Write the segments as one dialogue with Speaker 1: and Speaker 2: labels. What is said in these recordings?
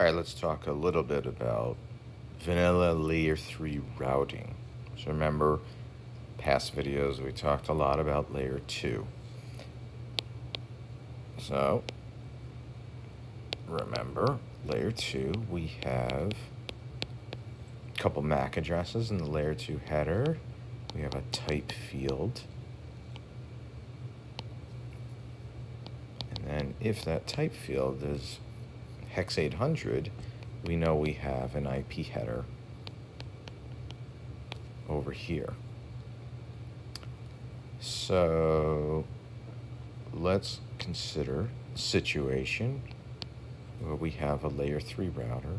Speaker 1: All right, let's talk a little bit about vanilla layer 3 routing. So remember, past videos we talked a lot about layer 2. So remember, layer 2, we have a couple MAC addresses in the layer 2 header. We have a type field. And then if that type field is hex 800, we know we have an IP header over here. So let's consider a situation where we have a layer 3 router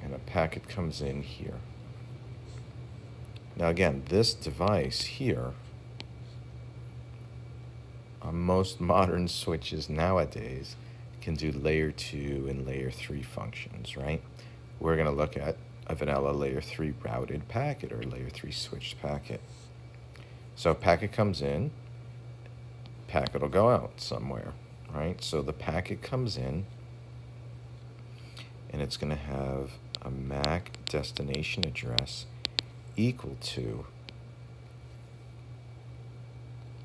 Speaker 1: and a packet comes in here. Now again, this device here, on most modern switches nowadays, can do layer 2 and layer 3 functions, right? We're going to look at a vanilla layer 3 routed packet or layer 3 switched packet. So a packet comes in, packet will go out somewhere, right? So the packet comes in and it's going to have a MAC destination address equal to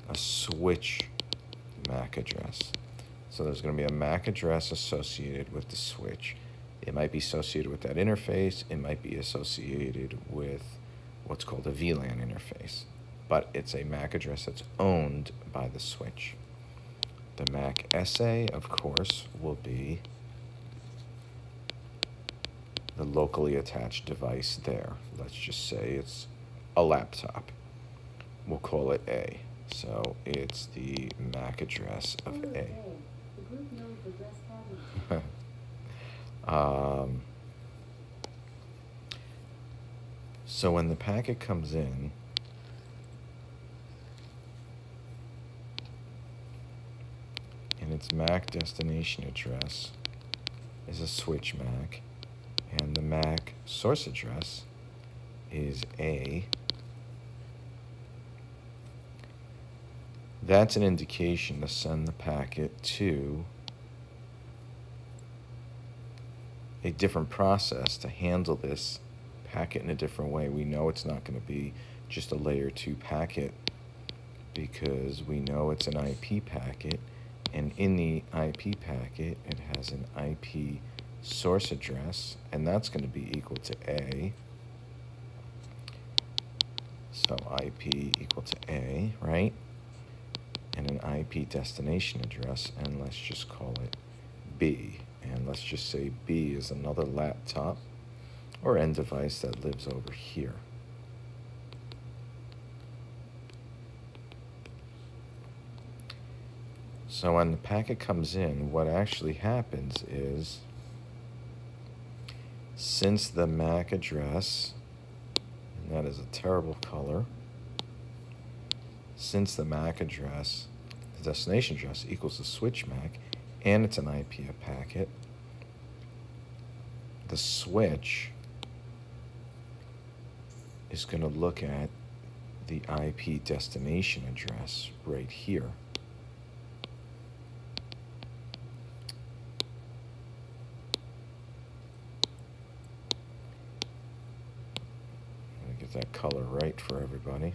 Speaker 1: a switch MAC address. So there's going to be a MAC address associated with the switch. It might be associated with that interface. It might be associated with what's called a VLAN interface. But it's a MAC address that's owned by the switch. The MAC SA, of course, will be the locally attached device there. Let's just say it's a laptop. We'll call it A. So it's the MAC address of A. So when the packet comes in, and its MAC destination address is a switch MAC, and the MAC source address is A, that's an indication to send the packet to a different process to handle this packet in a different way. We know it's not going to be just a layer 2 packet because we know it's an IP packet, and in the IP packet it has an IP source address, and that's going to be equal to A. So IP equal to A, right? And an IP destination address, and let's just call it B. And let's just say B is another laptop or end device that lives over here. So when the packet comes in, what actually happens is, since the MAC address, and that is a terrible color, since the MAC address, the destination address equals the switch MAC, and it's an IP packet, the switch is going to look at the IP destination address right here. Let me get that color right for everybody.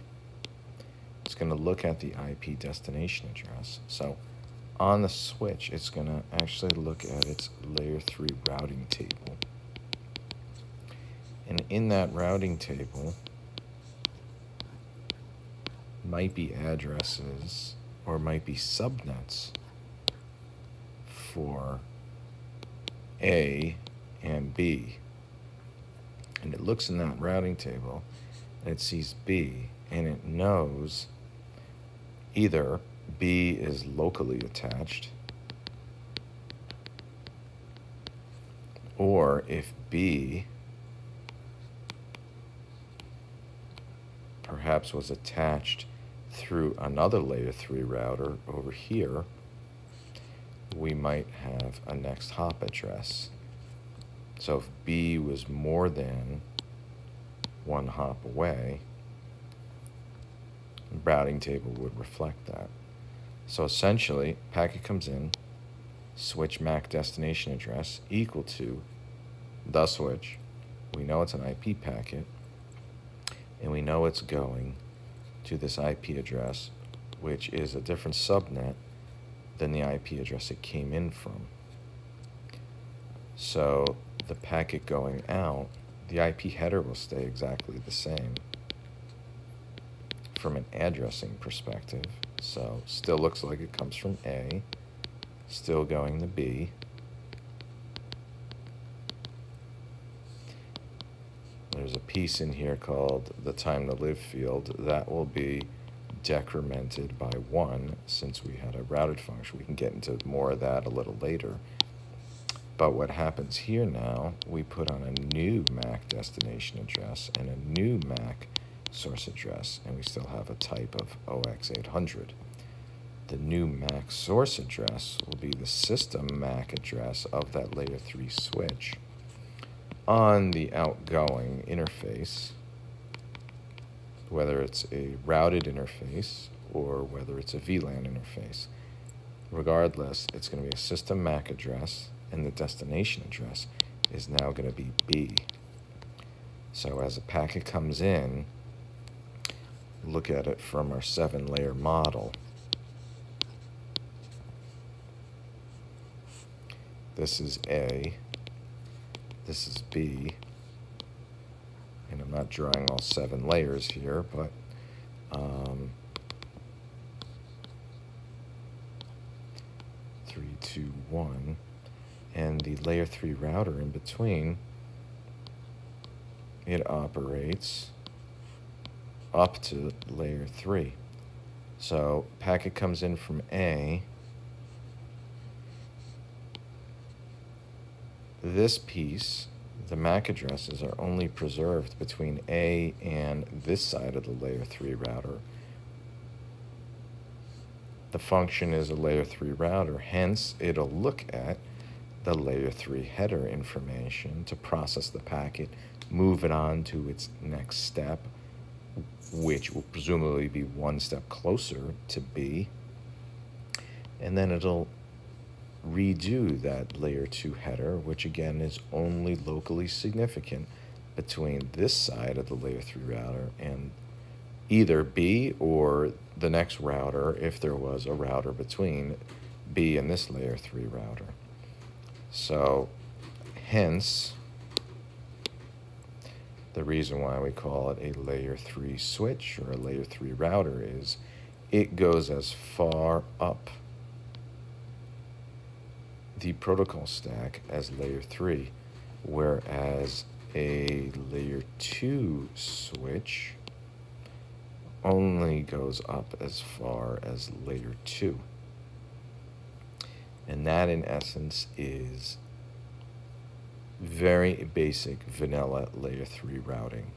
Speaker 1: It's going to look at the IP destination address. So on the switch, it's going to actually look at its layer 3 routing table. And in that routing table might be addresses or might be subnets for A and B. And it looks in that routing table and it sees B, and it knows either B is locally attached, or if B perhaps was attached through another layer 3 router over here, we might have a next hop address. So if B was more than one hop away, the routing table would reflect that. So essentially, packet comes in, switch MAC destination address equal to the switch. We know it's an IP packet, and we know it's going to this IP address, which is a different subnet than the IP address it came in from. So the packet going out, the IP header will stay exactly the same from an addressing perspective. So still looks like it comes from A, still going to B. There's a piece in here called the time to live field that will be decremented by 1 since we had a routed function. We can get into more of that a little later. But what happens here now, we put on a new MAC destination address and a new MAC source address, and we still have a type of OX800. The new MAC source address will be the system MAC address of that layer 3 switch on the outgoing interface, whether it's a routed interface or whether it's a VLAN interface. Regardless, it's going to be a system MAC address, and the destination address is now going to be B. So as a packet comes in, look at it from our 7-layer model. This is A, this is B, and I'm not drawing all 7 layers here, but 3, 2, 1, and the layer 3 router in between, it operates up to layer 3. So packet comes in from A. This piece, the MAC addresses are only preserved between A and this side of the layer 3 router. The function is a layer 3 router, hence it'll look at the layer 3 header information to process the packet, move it on to its next step, which will presumably be 1 step closer to B, and then it'll redo that layer 2 header, which again is only locally significant between this side of the layer 3 router and either B or the next router, if there was a router between B and this layer 3 router. So hence the reason why we call it a layer 3 switch or a layer 3 router is it goes as far up the protocol stack as layer 3, whereas a layer 2 switch only goes up as far as layer 2. And that in essence is very basic vanilla layer 3 routing.